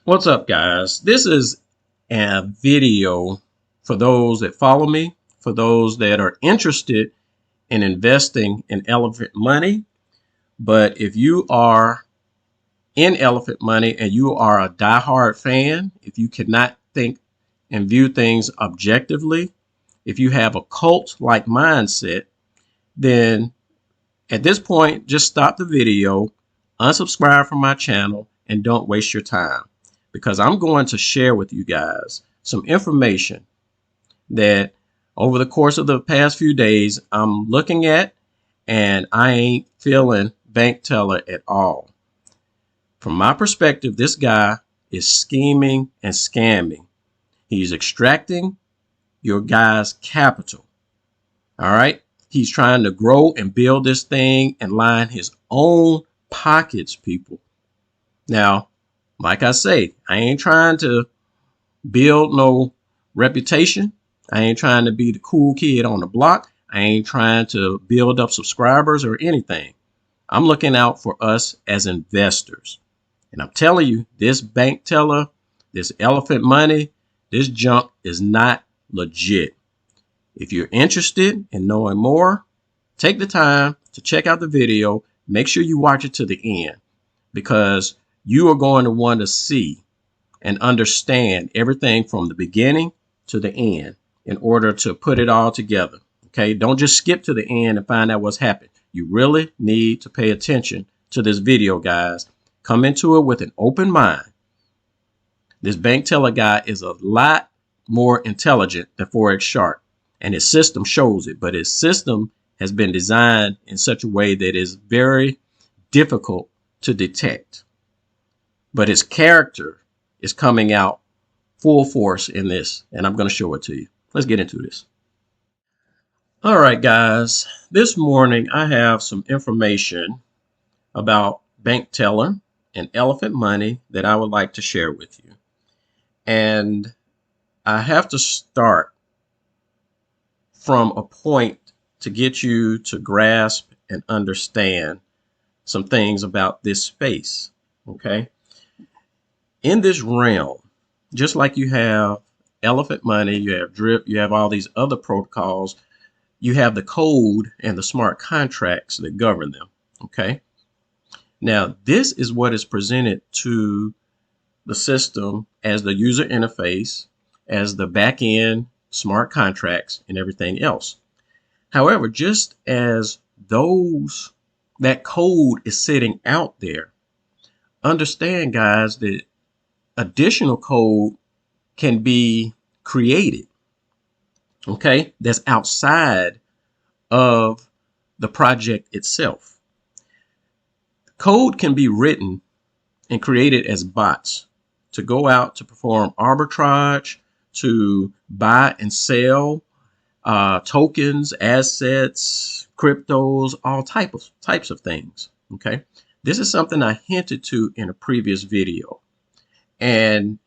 What's up, guys? This is a video for those that follow me, for those that are interested in investing in elephant money. But if you are in elephant money and you are a diehard fan, if you cannot think and view things objectively, if you have a cult-like mindset, then at this point, just stop the video, unsubscribe from my channel, and don't waste your time because I'm going to share with you guys some information that over the course of the past few days I'm looking at, and I ain't feeling bank teller at all. From my perspective, this guy is scheming and scamming. He's extracting your guy's capital. All right. He's trying to grow and build this thing and line his own pockets, people. Now, like I say, I ain't trying to build no reputation. I ain't trying to be the cool kid on the block. I ain't trying to build up subscribers or anything. I'm looking out for us as investors. And I'm telling you, this bank teller, this elephant money, this junk is not legit. If you're interested in knowing more, take the time to check out the video. Make sure you watch it to the end because you are going to want to see and understand everything from the beginning to the end in order to put it all together. Okay, don't just skip to the end and find out what's happened. You really need to pay attention to this video, guys. Come into it with an open mind. This bank teller guy is a lot more intelligent than Forex Shark, and his system shows it, but his system has been designed in such a way that is very difficult to detect. But his character is coming out full force in this, and I'm going to show it to you. Let's get into this. All right, guys, this morning I have some information about bank teller and elephant money that I would like to share with you. And I have to start from a point to get you to grasp and understand some things about this space. Okay. In this realm, just like you have elephant money, you have drip, you have all these other protocols, you have the code and the smart contracts that govern them. Okay. Now, this is what is presented to the system as the user interface, as the back end smart contracts and everything else. However, just as that code is sitting out there, understand, guys, that additional code can be created, okay, that's outside of the project itself. Code can be written and created as bots to go out to perform arbitrage, to buy and sell tokens, assets, cryptos, all types of things. Okay, this is something I hinted to in a previous video, and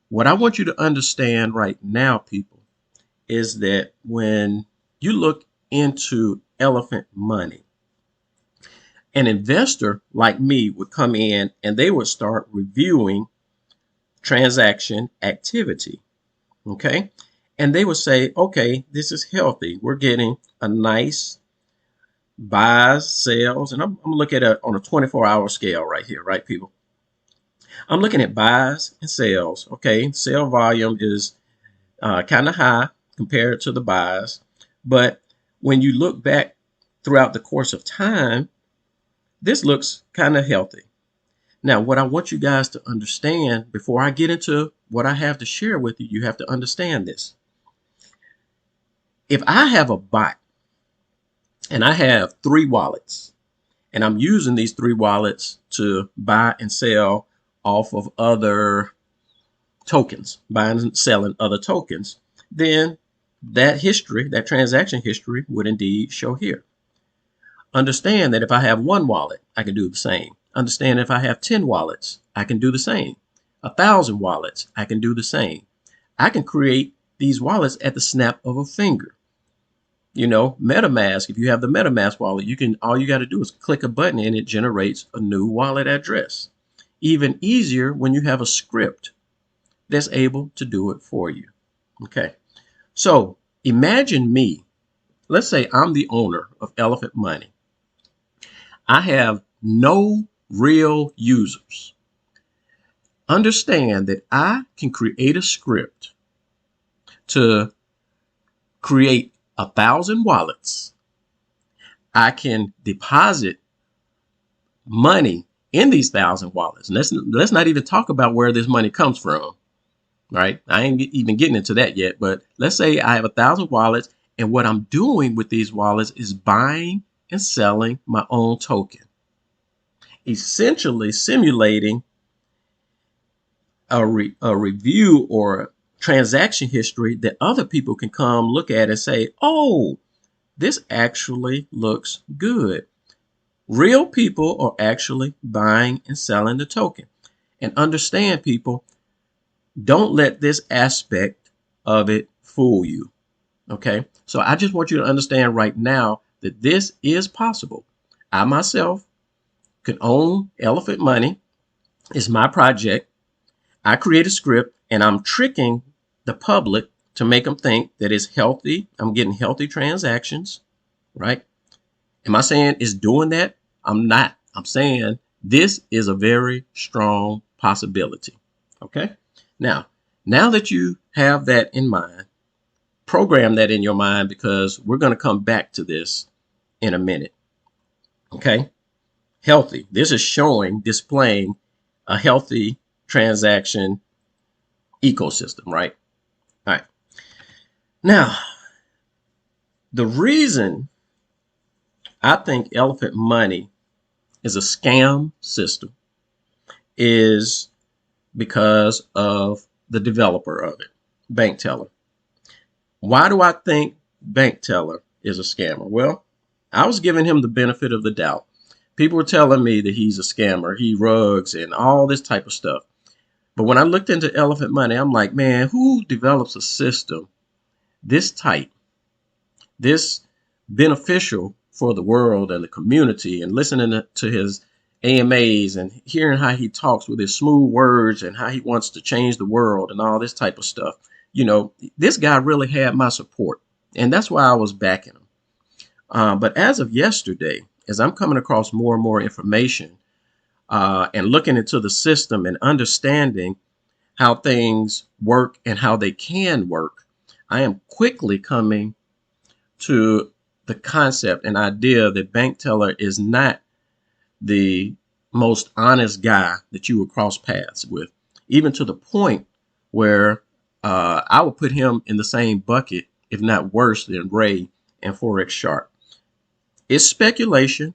what I want you to understand right now, people, is that when you look into elephant money, an investor like me would come in and they would start reviewing transaction activity. Okay. And they would say, okay, this is healthy. We're getting a nice buys, sales, and I'm looking at it on a 24-hour scale right here, right, people? I'm looking at buys and sales. Okay. Sale volume is kind of high compared to the buys. But when you look back throughout the course of time, this looks kind of healthy. Now, what I want you guys to understand before I get into what I have to share with you, you have to understand this. If I have a bot and I have 3 wallets and I'm using these 3 wallets to buy and sell off of other tokens, buying and selling other tokens, then that history, that transaction history would indeed show here. Understand that if I have 1 wallet, I can do the same. Understand if I have 10 wallets, I can do the same. 1,000 wallets, I can do the same. I can create these wallets at the snap of a finger. You know, MetaMask, if you have the MetaMask wallet, all you got to do is click a button and it generates a new wallet address. even easier when you have a script that's able to do it for you. Okay. So imagine me. Let's say I'm the owner of Elephant Money. I have no real users. Understand that I can create a script to create 1,000 wallets. I can deposit money in these 1,000 wallets. And let's not even talk about where this money comes from, right? I ain't even getting into that yet, but let's say I have 1,000 wallets, and what I'm doing with these wallets is buying and selling my own token, essentially simulating a review or transaction history that other people can come look at and say, oh, this actually looks good. Real people are actually buying and selling the token. And understand, people, don't let this aspect of it fool you. Okay. So I just want you to understand right now that this is possible. I myself can own Elephant Money. It's my project. I create a script and I'm tricking the public to make them think that it's healthy. I'm getting healthy transactions, right? Am I saying it's doing that? I'm not. I'm saying this is a very strong possibility. Okay. Now that you have that in mind, program that in your mind because we're going to come back to this in a minute. Okay. Healthy. This is displaying a healthy transaction ecosystem, right? All right. Now, the reason I think Elephant Money is a scam system is because of the developer of it, Bank Teller. Why do I think Bank Teller is a scammer? Well, I was giving him the benefit of the doubt. People were telling me that he's a scammer, he rugs and all this type of stuff. But when I looked into Elephant Money, I'm like, man, who develops a system this tight, this beneficial for the world and the community, and listening to his AMAs and hearing how he talks with his smooth words and how he wants to change the world and all this type of stuff. You know, this guy really had my support, and that's why I was backing him. But as of yesterday, as I'm coming across more and more information and looking into the system and understanding how things work and how they can work, I am quickly coming to the concept and idea that Bank Teller is not the most honest guy that you would cross paths with, even to the point where I would put him in the same bucket, if not worse, than Ray and Forex Shark. It's speculation,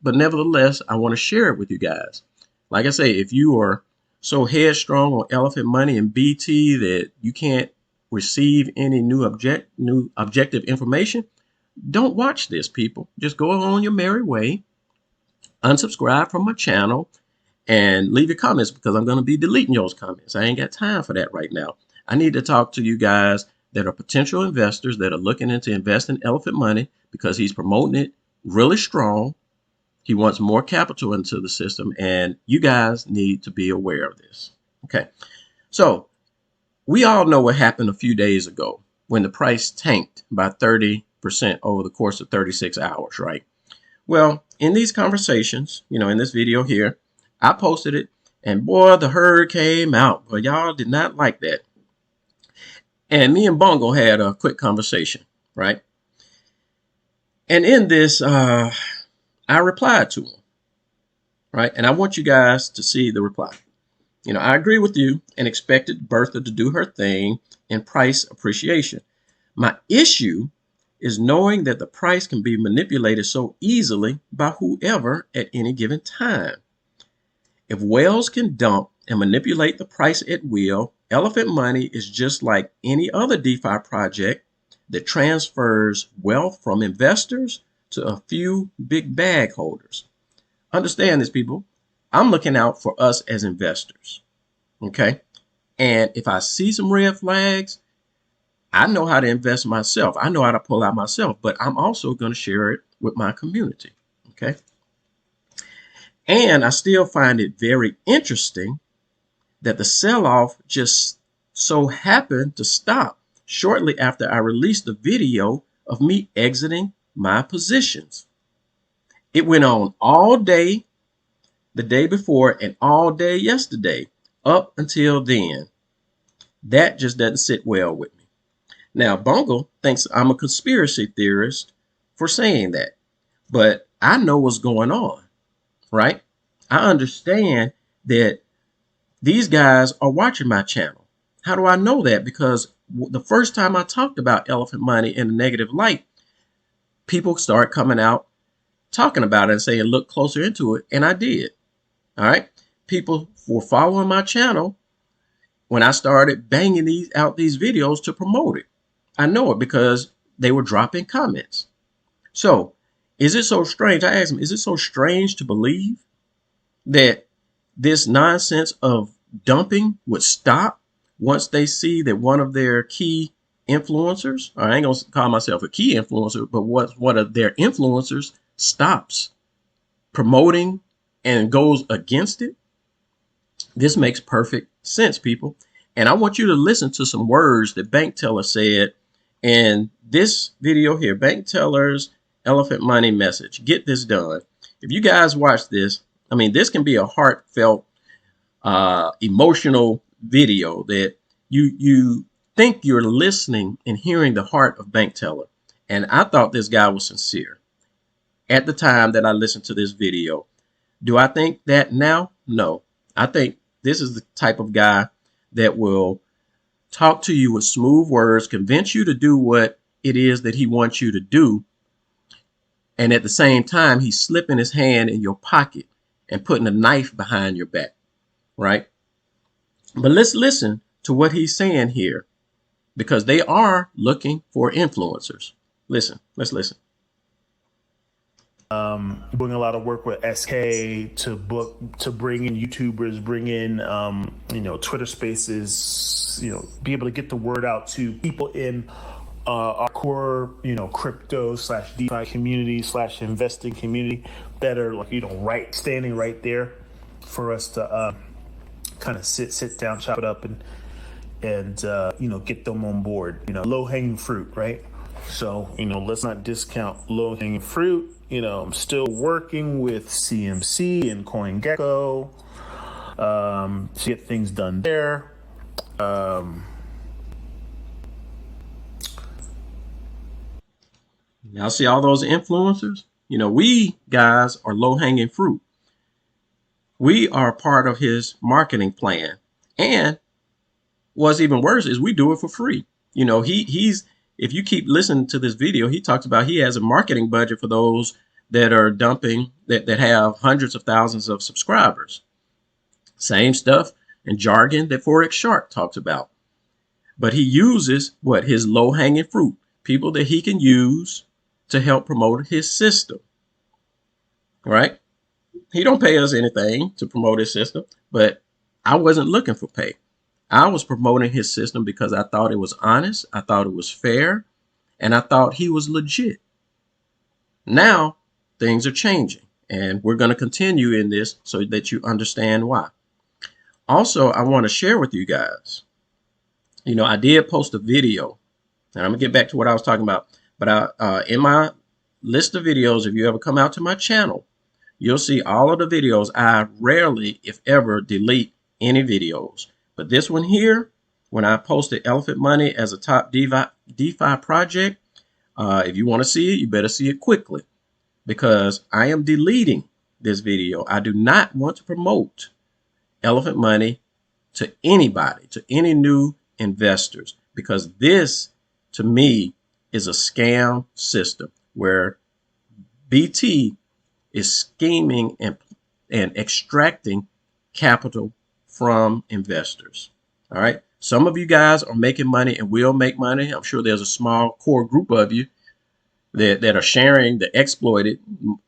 but nevertheless, I want to share it with you guys. Like I say, if you are so headstrong on Elephant Money and BT that you can't receive any new objective information, don't watch this, people. Just go on your merry way, unsubscribe from my channel, and leave your comments because I'm going to be deleting those comments. I ain't got time for that right now. I need to talk to you guys that are potential investors that are looking into investing Elephant Money because he's promoting it really strong. He wants more capital into the system, and you guys need to be aware of this. Okay, so we all know what happened a few days ago when the price tanked by 30% over the course of 36 hours, right? Well, in these conversations, in this video here, I posted it, and boy, the herd came out, but y'all did not like that. And me and Bongo had a quick conversation, right? And in this, I replied to him, right? And I want you guys to see the reply. I agree with you and expected Bertha to do her thing in price appreciation. My issue is knowing that the price can be manipulated so easily by whoever at any given time. If whales can dump and manipulate the price at will, Elephant Money is just like any other DeFi project that transfers wealth from investors to a few big bag holders. Understand this, people. I'm looking out for us as investors. Okay. And if I see some red flags, I know how to invest myself. I know how to pull out myself, but I'm also going to share it with my community. Okay. And I still find it very interesting that the sell-off just so happened to stop shortly after I released the video of me exiting my positions. It went on all day the day before and all day yesterday up until then. That just doesn't sit well with me. Now, Bungle thinks I'm a conspiracy theorist for saying that, but I know what's going on, right? I understand that these guys are watching my channel. How do I know that? Because the first time I talked about elephant money in a negative light, people start coming out talking about it and saying, look closer into it. And I did. All right. People were following my channel when I started banging these videos to promote it. I know it because they were dropping comments. So is it so strange? I asked them, is it so strange to believe that this nonsense of dumping would stop once they see that one of their key influencers, or I ain't gonna call myself a key influencer, but one of their influencers stops promoting and goes against it? This makes perfect sense, people. And I want you to listen to some words that Bank Teller said in this video here. Bank Teller's elephant money message. Get this done. If you guys watch this, I mean, this can be a heartfelt, emotional video that you think you're listening and hearing the heart of Bank Teller. And I thought this guy was sincere at the time that I listened to this video. Do I think that now? No. I think this is the type of guy that will talk to you with smooth words, convince you to do what it is that he wants you to do. And at the same time, he's slipping his hand in your pocket and putting a knife behind your back, right? But let's listen to what he's saying here, because they are looking for influencers. Listen, let's listen. Doing a lot of work with SK to bring in YouTubers, bring in Twitter Spaces, be able to get the word out to people in our core crypto / DeFi community / investing community that are standing right there for us to kind of sit down, chop it up, and get them on board. Low hanging fruit, right? So let's not discount low hanging fruit. I'm still working with CMC and CoinGecko to get things done there. Now see all those influencers? We guys are low-hanging fruit. We are part of his marketing plan. And what's even worse is we do it for free. He's if you keep listening to this video, he talks about he has a marketing budget for those that are dumping, that have hundreds of thousands of subscribers. Same stuff and jargon that Forex Shark talks about. But he uses his low-hanging fruit, people that he can use to help promote his system, right? He don't pay us anything to promote his system, but I wasn't looking for pay. I was promoting his system because I thought it was honest, I thought it was fair, and I thought he was legit. Now, things are changing, and we're going to continue in this so that you understand why. Also, I want to share with you guys, I did post a video, and I'm going to get back to what I was talking about, but in my list of videos, if you ever come out to my channel, you'll see all of the videos. I rarely, if ever, delete any videos. But this one here, when I posted Elephant Money as a top DeFi project, if you want to see it, you better see it quickly, because I am deleting this video. I do not want to promote Elephant Money to anybody, to any new investors, because this, to me, is a scam system where BT is scheming and extracting capital from investors. All right. Some of you guys are making money and will make money. I'm sure there's a small core group of you that are sharing the exploited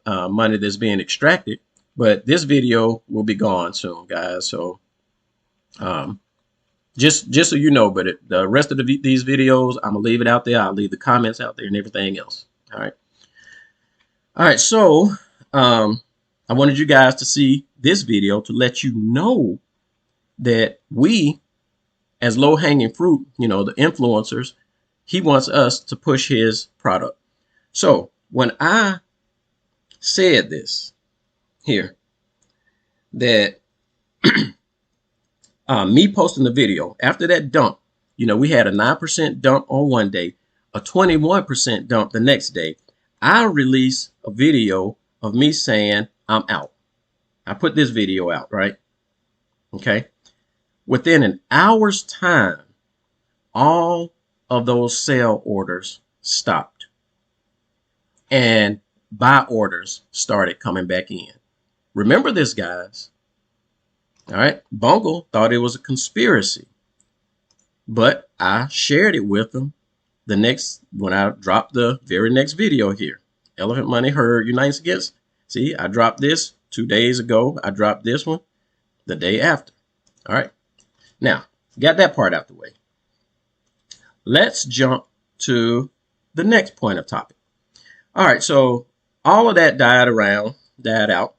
money that's being extracted. But this video will be gone soon, guys. So just so you know, but the rest of these videos, I'm gonna leave it out there. I'll leave the comments out there and everything else. All right. So I wanted you guys to see this video to let you know that we, as low-hanging fruit, the influencers, he wants us to push his product. So when I said this here, that me posting the video after that dump, we had a 9% dump on one day, a 21% dump the next day. I released a video of me saying I'm out. I put this video out, right? Okay. Within an hour's time, all of those sell orders stopped and buy orders started coming back in. Remember this, guys. All right. Bungle thought it was a conspiracy, but I shared it with him when I dropped the very next video here. Elephant Money Herd Unites Against. See, I dropped this 2 days ago. I dropped this one the day after. All right. Now, got that part out the way. Let's jump to the next point of topic. All right. So all of that died out.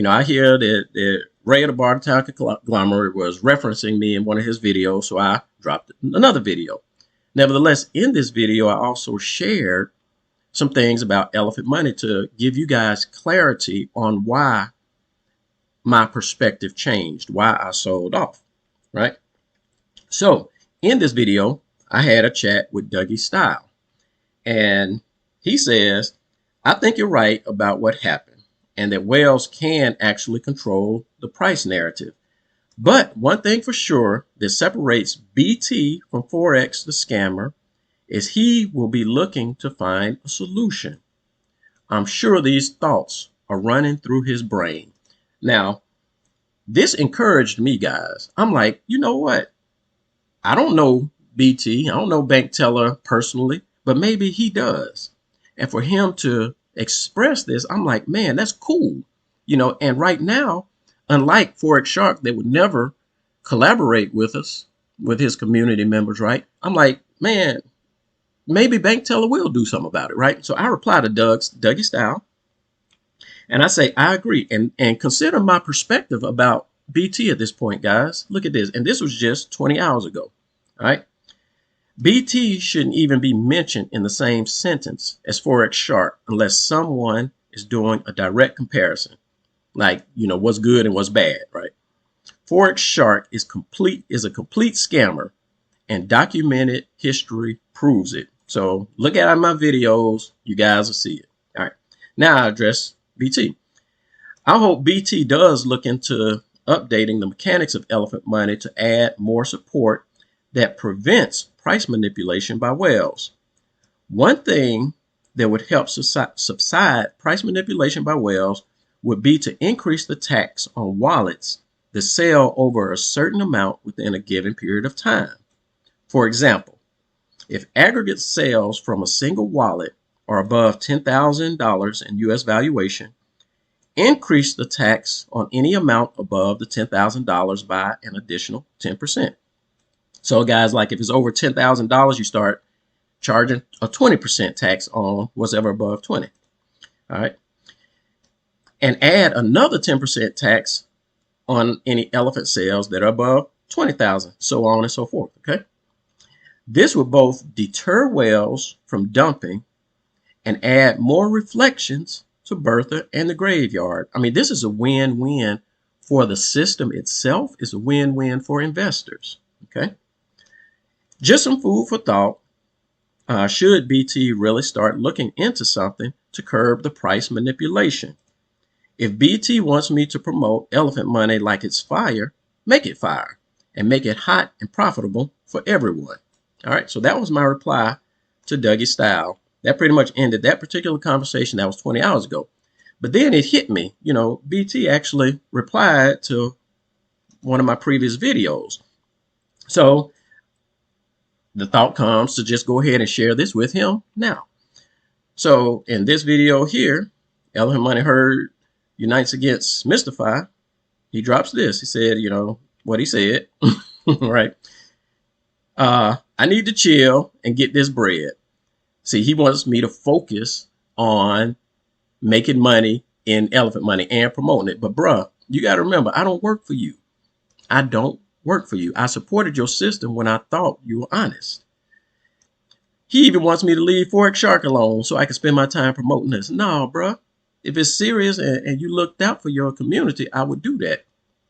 I hear that Ray of the Bartertown Conglomerate was referencing me in one of his videos, so I dropped another video. Nevertheless, in this video, I also shared some things about Elephant Money to give you guys clarity on why my perspective changed, why I sold off, right? So in this video, I had a chat with Dougie Style, and he says, I think you're right about what happened and that whales can actually control the price narrative. But one thing for sure that separates BT from Forex the scammer is he will be looking to find a solution. I'm sure these thoughts are running through his brain. Now, this encouraged me, guys. I'm like, you know what? I don't know BT. I don't know Bank Teller personally, but maybe he does. And for him to express this, I'm like, man, that's cool. And right now, unlike Forex Shark, they would never collaborate with us, with his community members, right? I'm like, man, maybe Bank Teller will do something about it, right? So I reply to Dougie Style, and I say, I agree. And consider my perspective about BT at this point, guys. Look at this. And this was just 20 hours ago, all right? BT shouldn't even be mentioned in the same sentence as Forex Shark unless someone is doing a direct comparison, like, what's good and what's bad, right? Forex Shark is a complete scammer, and documented history proves it. So look at my videos, you guys will see it. All right, now I address BT. I hope BT does look into updating the mechanics of Elephant Money to add more support that prevents price manipulation by whales. One thing that would help subside price manipulation by whales would be to increase the tax on wallets that sell over a certain amount within a given period of time. For example, if aggregate sales from a single wallet are above $10,000 in US valuation, increase the tax on any amount above the $10,000 by an additional 10%. So guys, like if it's over $10,000, you start charging a 20% tax on what's ever above 20. All right. And add another 10% tax on any elephant sales that are above 20,000, so on and so forth. Okay. This will both deter whales from dumping and add more reflections to Bertha and the graveyard. I mean, this is a win-win for the system itself. It's a win-win for investors. Okay. Just some food for thought. Should BT really start looking into something to curb the price manipulation? If BT wants me to promote Elephant Money like it's fire, make it fire and make it hot and profitable for everyone. All right, so that was my reply to Dougie Style. That pretty much ended that particular conversation. That was 20 hours ago. But then it hit me, BT actually replied to one of my previous videos. So the thought comes to just go ahead and share this with him now. So in this video here, Elephant Money Herd Unites Against Mystify, he drops this. He said, what he said, right? I need to chill and get this bread. See, he wants me to focus on making money in elephant money and promoting it. But bruh, you got to remember, I don't work for you. I don't work for you. I supported your system when I thought you were honest. He even wants me to leave Forex Shark alone so I can spend my time promoting this. No, bruh. If it's serious and you looked out for your community, I would do that.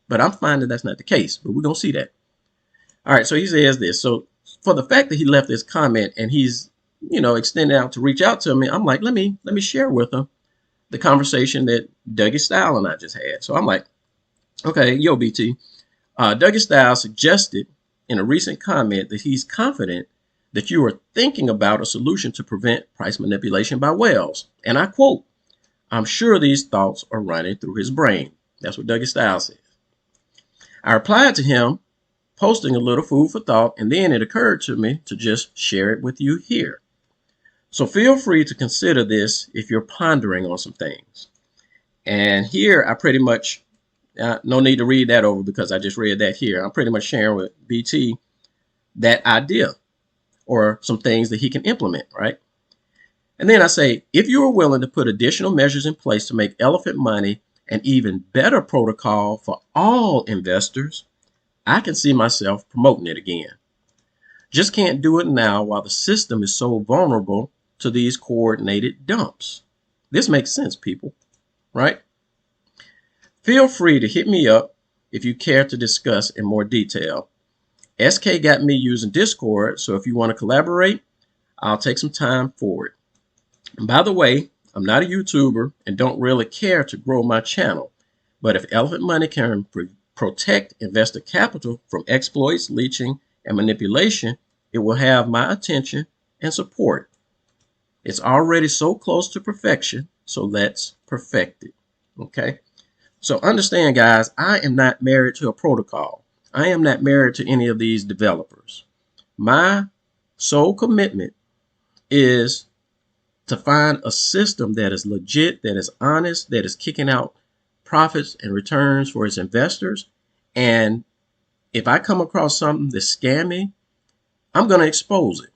But I'm finding that's not the case. But we're going to see that. All right, so he says this. So for the fact that he left this comment and he's, extended out to reach out to me, I'm like, let me share with him the conversation that Dougie Style and I just had. So I'm like, okay, yo, BT. Dougie Style suggested in a recent comment that he's confident that you are thinking about a solution to prevent price manipulation by whales. And I quote, I'm sure these thoughts are running through his brain. That's what Dougie Style says. I replied to him, posting a little food for thought, and then it occurred to me to just share it with you here. So feel free to consider this if you're pondering on some things. And here I pretty much, no need to read that over because I just read that here. I'm pretty much sharing with BT that idea or some things that he can implement, right? And then I say, if you are willing to put additional measures in place to make elephant money an even better protocol for all investors, I can see myself promoting it again. Just can't do it now while the system is so vulnerable to these coordinated dumps. This makes sense, people, right? Feel free to hit me up if you care to discuss in more detail. SK got me using Discord, so if you want to collaborate, I'll take some time for it. And by the way, I'm not a YouTuber and don't really care to grow my channel, but if elephant money can protect investor capital from exploits, leeching, and manipulation, it will have my attention and support. It's already so close to perfection, so let's perfect it. Okay? So understand, guys, I am not married to a protocol. I am not married to any of these developers. My sole commitment is to find a system that is legit, that is honest, that is kicking out profits and returns for its investors. And if I come across something that's scammy, I'm going to expose it.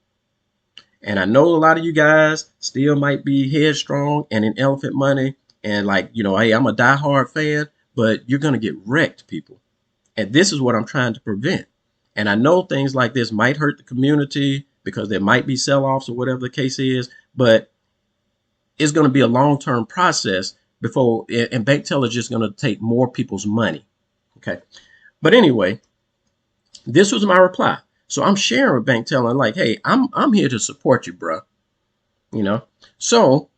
And I know a lot of you guys still might be headstrong and in elephant money and like, hey, I'm a diehard fan, but you're going to get wrecked, people. And this is what I'm trying to prevent. And I know things like this might hurt the community because there might be sell-offs or whatever the case is, but it's going to be a long-term process before, and bank tellers just going to take more people's money. Okay. But anyway, this was my reply. So I'm sharing with bank teller like, hey, I'm here to support you, bro. So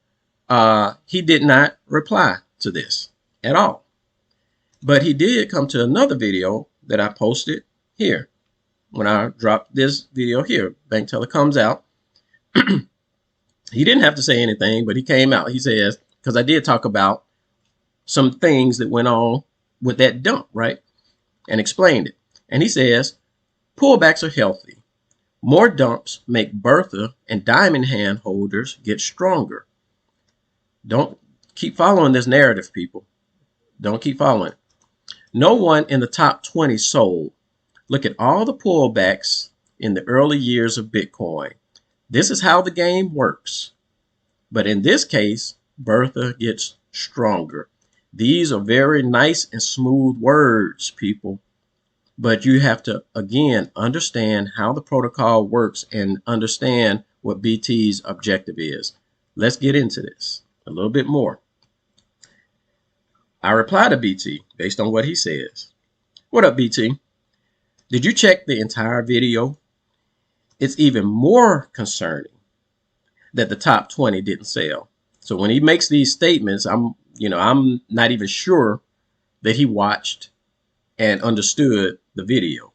he did not reply to this at all. But he did come to another video that I posted here. When I dropped this video here, bank teller comes out. He didn't have to say anything, but he came out. He says, because I did talk about some things that went on with that dump, right? And explained it. And he says, pullbacks are healthy. More dumps make Bertha and diamond hand holders get stronger. Don't keep following this narrative, people. Don't keep following. No one in the top 20 sold. Look at all the pullbacks in the early years of Bitcoin. This is how the game works. But in this case, Bertha gets stronger. These are very nice and smooth words, people. But you have to, again, understand how the protocol works and understand what BT's objective is. Let's get into this a little bit more. I reply to BT based on what he says. What up, BT? Did you check the entire video? It's even more concerning that the top 20 didn't sell. So when he makes these statements, I'm not even sure that he watched and understood the video.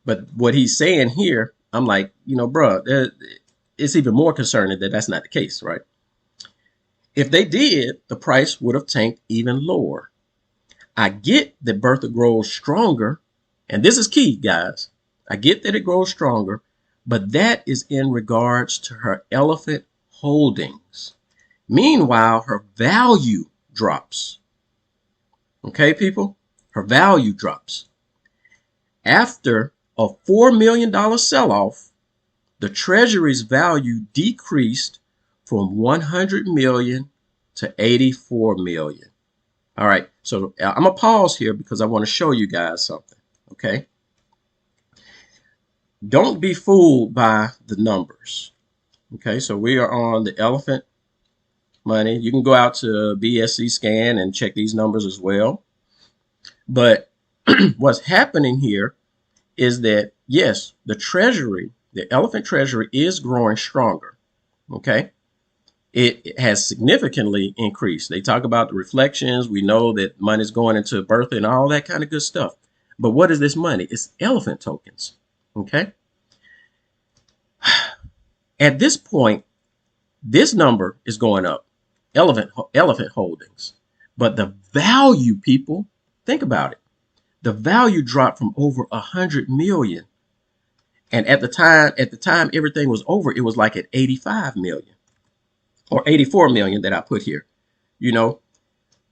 But what he's saying here, I'm like, bro, it's even more concerning that that's not the case, right? If they did, the price would have tanked even lower. I get that Bertha grows stronger, and this is key, guys. I get that it grows stronger, but that is in regards to her elephant holdings. Meanwhile, her value drops. Okay, people? Her value drops. After a $4 million sell-off, the Treasury's value decreased from 100 million to 84 million. All right, so I'm gonna pause here because I want to show you guys something. Okay, don't be fooled by the numbers. Okay, so we are on the elephant money. You can go out to BSC scan and check these numbers as well. But what's happening here is that, yes, the Treasury, the elephant Treasury is growing stronger. Okay, it has significantly increased. They talk about the reflections. We know that money's going into Bertha and all that kind of good stuff. But what is this money? It's elephant tokens. Okay. At this point, this number is going up, elephant holdings. But the value, people, think about it. The value dropped from over 100 million. And at the time everything was over, it was like at 85 million or 84 million that I put here. You know,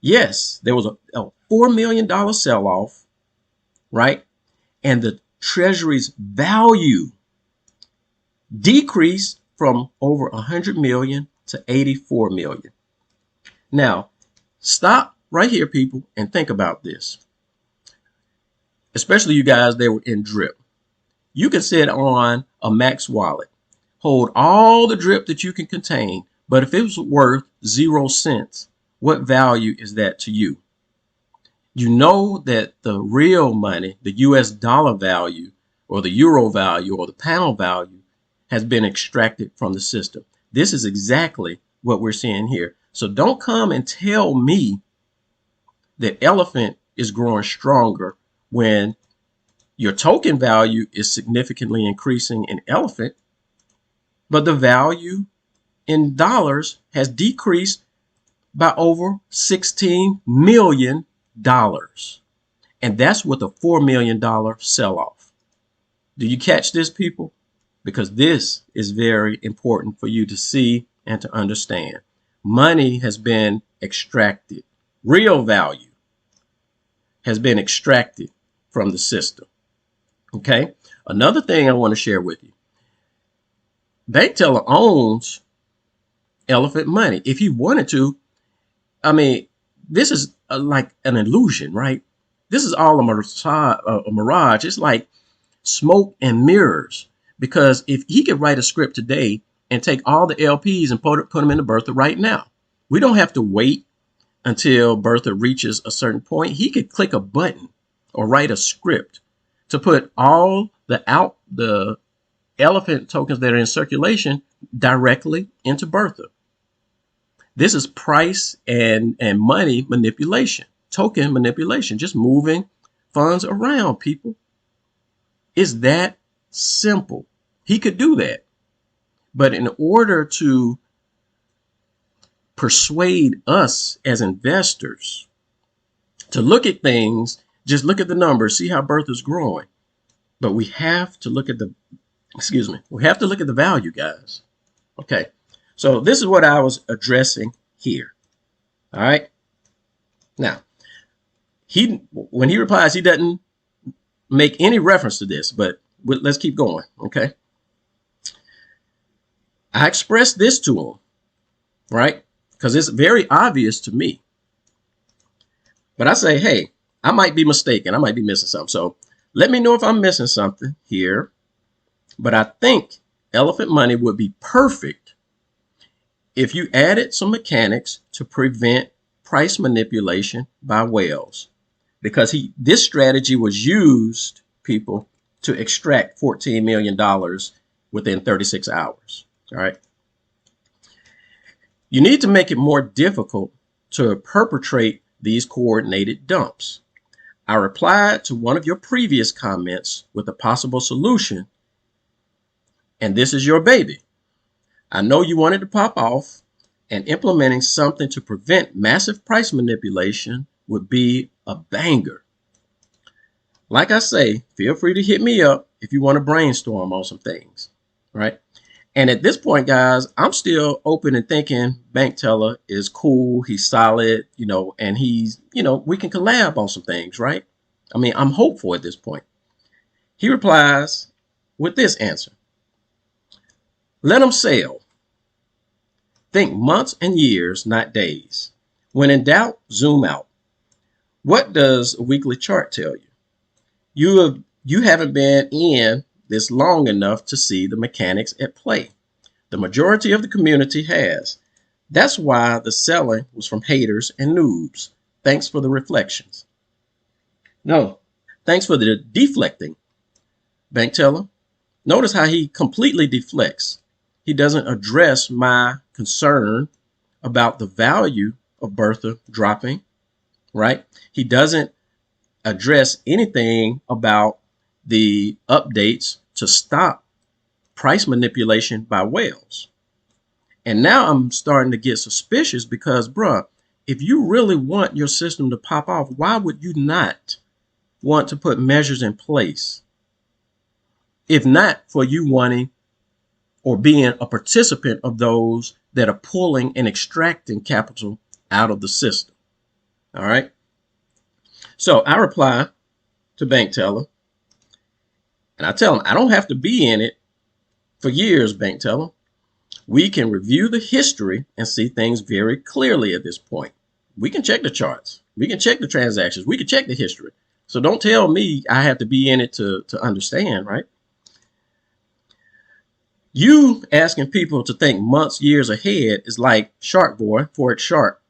yes, there was a $4 million sell-off, right? And the Treasury's value decreased from over 100 million to 84 million. Now, stop right here, people, and think about this. Especially you guys that were in drip. You can sit on a max wallet, hold all the drip that you can contain, but if it was worth 0 cents, what value is that to you? You know that the real money, the US dollar value, or the euro value, or the pound value, has been extracted from the system. This is exactly what we're seeing here. So don't come and tell me that elephant is growing stronger when your token value is significantly increasing in elephant, but the value in dollars has decreased by over $16 million. And that's with a $4 million sell-off. Do you catch this, people? Because this is very important for you to see and to understand. Money has been extracted. Real value has been extracted from the system. Okay. Another thing I want to share with you. Bank teller owns elephant money. If he wanted to, I mean, this is like an illusion, right? This is all a mirage. It's like smoke and mirrors. Because if he could write a script today and take all the LPs and put them into Bertha right now, we don't have to wait until Bertha reaches a certain point. He could click a button or write a script to put all the elephant tokens that are in circulation directly into Bertha. This is price and money manipulation, token manipulation, just moving funds around, people. It's that simple. He could do that. But in order to persuade us as investors to look at things, just look at the numbers, see how Bertha's growing. But we have to look at we have to look at the value, guys. Okay. So this is what I was addressing here. All right. Now, when he replies, he doesn't make any reference to this, but let's keep going. Okay. I expressed this to him, right? Because it's very obvious to me. But I say, hey, I might be mistaken. I might be missing something. So let me know if I'm missing something here. But I think elephant money would be perfect if you added some mechanics to prevent price manipulation by whales. Because this strategy was used, people, to extract $14 million within 36 hours. All right. You need to make it more difficult to perpetrate these coordinated dumps. I replied to one of your previous comments with a possible solution, and this is your baby. I know you wanted to pop off, and implementing something to prevent massive price manipulation would be a banger. Like I say, feel free to hit me up if you want to brainstorm on some things, right? And at this point, guys, I'm still open and thinking bank teller is cool. He's solid, and he's, we can collab on some things, right? I mean, I'm hopeful at this point. He replies with this answer. Let him sell. Think months and years, not days. When in doubt, zoom out. What does a weekly chart tell you? You haven't been in this long enough to see the mechanics at play. The majority of the community has. That's why the selling was from haters and noobs. Thanks for the reflections. No, thanks for the deflecting, bank teller. Notice how he completely deflects. He doesn't address my concern about the value of Bertha dropping, right? He doesn't address anything about the updates to stop price manipulation by whales. And now I'm starting to get suspicious because, bruh, if you really want your system to pop off, why would you not want to put measures in place? If not for you wanting or being a participant of those that are pulling and extracting capital out of the system. All right. So I reply to bank teller and I tell him I don't have to be in it for years, bank teller. We can review the history and see things very clearly at this point. We can check the charts. We can check the transactions. We can check the history. So don't tell me I have to be in it to understand, right? You asking people to think months, years ahead is like Shark Boy, Forex Shark,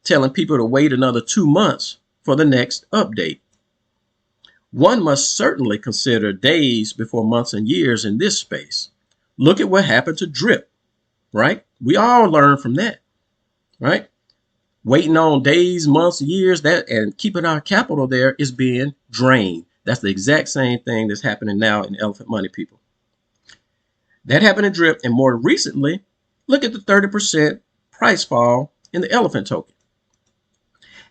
telling people to wait another 2 months for the next update. One must certainly consider days before months and years in this space. Look at what happened to Drip, right? We all learn from that, right? Waiting on days, months, years, that and keeping our capital there is being drained. That's the exact same thing that's happening now in Elephant Money, people. That happened in Drip, and more recently, look at the 30% price fall in the Elephant token.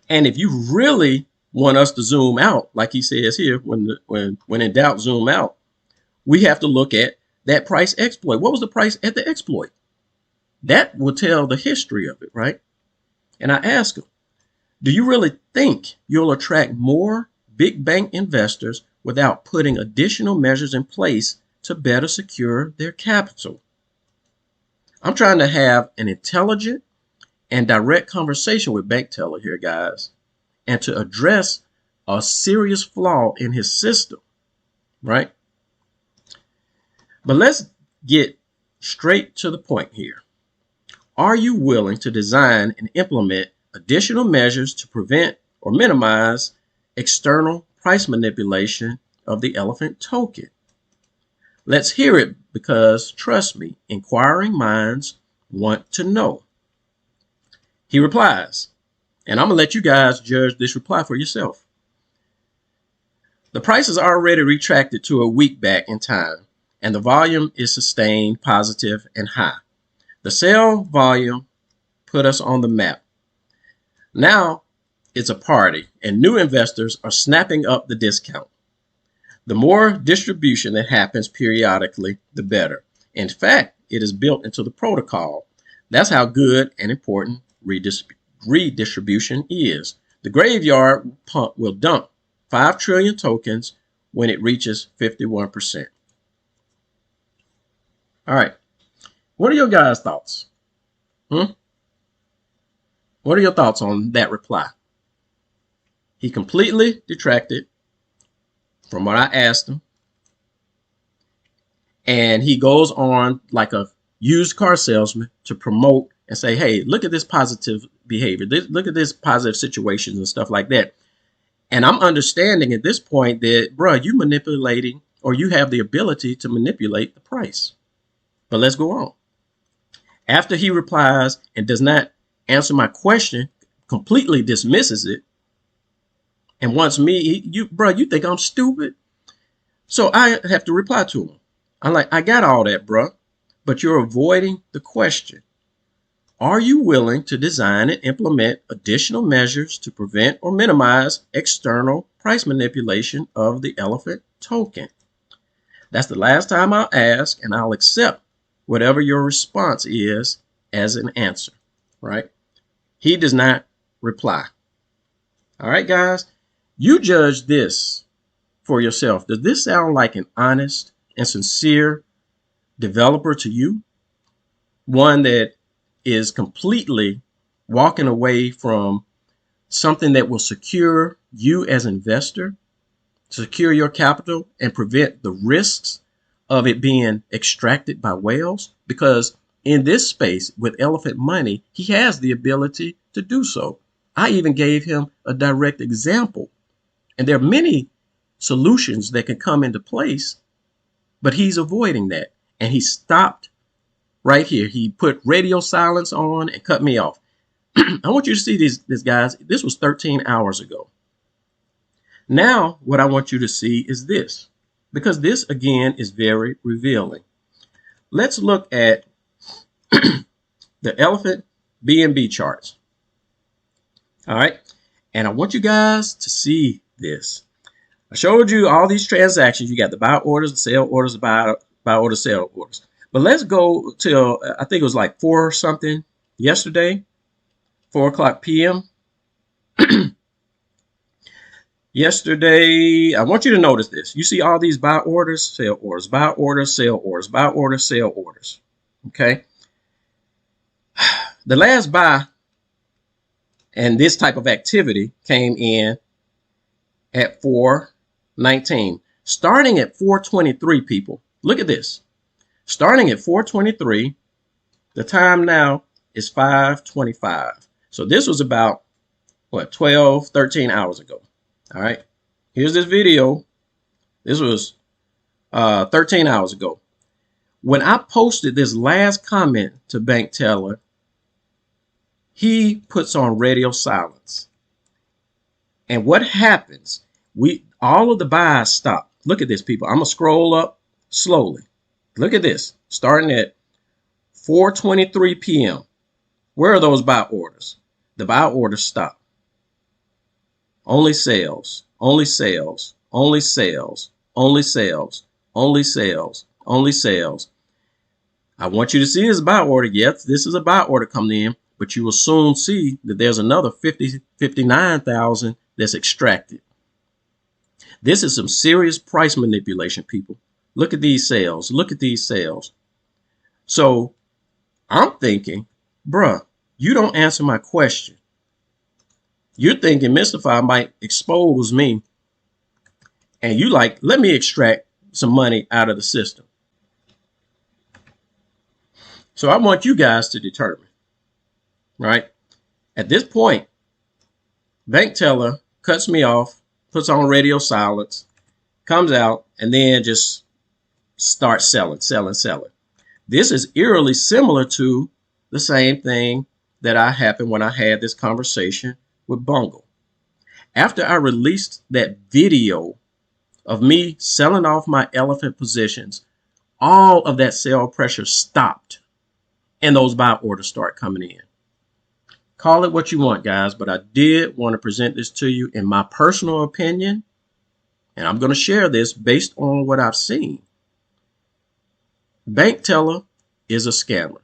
And if you really want us to zoom out, like he says here, when in doubt, zoom out, we have to look at that price exploit. What was the price at the exploit? That will tell the history of it, right? And I ask him, do you really think you'll attract more big bank investors without putting additional measures in place to better secure their capital? I'm trying to have an intelligent and direct conversation with bank teller here, guys, and to address a serious flaw in his system, right? But let's get straight to the point here. Are you willing to design and implement additional measures to prevent or minimize external price manipulation of the Elephant token? Let's hear it, because trust me, inquiring minds want to know. He replies, and I'm going to let you guys judge this reply for yourself. The price is already retracted to a week back in time, and the volume is sustained, positive, and high. The sell volume put us on the map. Now it's a party, and new investors are snapping up the discount. The more distribution that happens periodically, the better. In fact, it is built into the protocol. That's how good and important redistribution is. The graveyard pump will dump 5 trillion tokens when it reaches 51%. All right. What are your guys' thoughts? What are your thoughts on that reply? He completely detracted from what I asked him. And he goes on like a used car salesman to promote and say, hey, look at this positive behavior. Look at this positive situations and stuff like that. And I'm understanding at this point that, bro, you manipulating, or you have the ability to manipulate the price. But let's go on. After he replies and does not answer my question, completely dismisses it, and wants me, you think I'm stupid? So I have to reply to him. I'm like, I got all that, bro, but you're avoiding the question. Are you willing to design and implement additional measures to prevent or minimize external price manipulation of the Elephant token? That's the last time I'll ask, and I'll accept whatever your response is as an answer, right? He does not reply. All right, guys, you judge this for yourself. Does this sound like an honest and sincere developer to you? One that is completely walking away from something that will secure you as an investor, secure your capital, and prevent the risks of it being extracted by whales. Because in this space with elephant money, he has the ability to do so. I even gave him a direct example. And there are many solutions that can come into place, but he's avoiding that. And he stopped right here. He put radio silence on and cut me off. I want you to see this, guys. This was 13 hours ago. Now, what I want you to see is this, because this, again, is very revealing. Let's look at the elephant BNB charts. All right. And I want you guys to see this. I showed you all these transactions. You got the buy orders, the sell orders, the buy orders, sell orders. But let's go till, I think it was like 4 something yesterday, 4 o'clock p.m. Yesterday, I want you to notice this. You see all these buy orders, sell orders, buy orders, sell orders, buy orders, sell orders. Okay. The last buy and this type of activity came in at 419. Starting at 423, people. Look at this. Starting at 423, the time now is 5:25. So this was about, what, 12, 13 hours ago. All right. Here's this video. This was 13 hours ago. When I posted this last comment to Bank Teller, he puts on radio silence. And what happens? All of the buys stop. Look at this, people. I'm going to scroll up slowly. Look at this. Starting at 4:23 p.m. Where are those buy orders? The buy orders stop. Only sales, only sales, only sales, only sales, only sales, only sales. I want you to see this buy order. Yes, this is a buy order coming in, but you will soon see that there's another 59,000 that's extracted. This is some serious price manipulation, people. Look at these sales. Look at these sales. So I'm thinking, bruh, you don't answer my question. You're thinking Mystify might expose me, and you like, let me extract some money out of the system. So I want you guys to determine, right? At this point, Bank Teller cuts me off, puts on radio silence, comes out, and then just starts selling. This is eerily similar to the same thing that happened when I had this conversation with Bungle. After I released that video of me selling off my elephant positions, all of that sell pressure stopped and those buy orders start coming in. Call it what you want, guys, but I did want to present this to you in my personal opinion, and I'm going to share this based on what I've seen. Bank Teller is a scammer.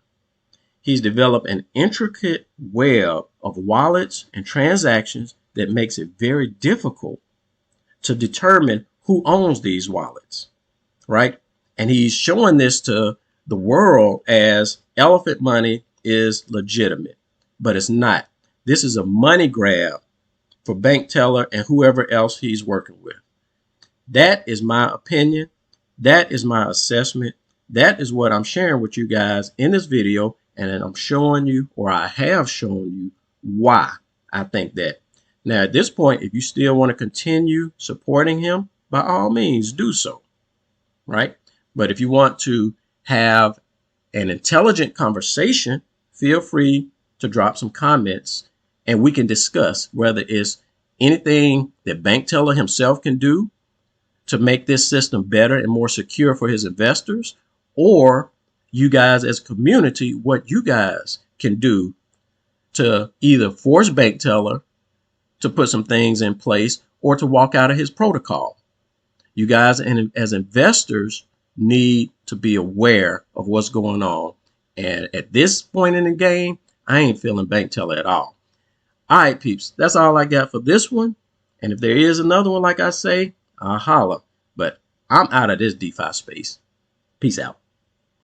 He's developed an intricate web of wallets and transactions that makes it very difficult to determine who owns these wallets, right? And he's showing this to the world as elephant money is legitimate, but it's not. This is a money grab for Bank Teller and whoever else he's working with. That is my opinion. That is my assessment. That is what I'm sharing with you guys in this video. And then I'm showing you, or I have shown you, why I think that. Now, at this point, if you still want to continue supporting him, by all means, do so, right? But if you want to have an intelligent conversation, feel free to drop some comments, and we can discuss whether it's anything that Bank Teller himself can do to make this system better and more secure for his investors, or you guys as a community, what you guys can do to either force Bank Teller to put some things in place or to walk out of his protocol. You guys, and as investors, need to be aware of what's going on. And at this point in the game, I ain't feeling Bank Teller at all. All right, peeps, that's all I got for this one. And if there is another one, like I say, I'll holler. But I'm out of this DeFi space. Peace out.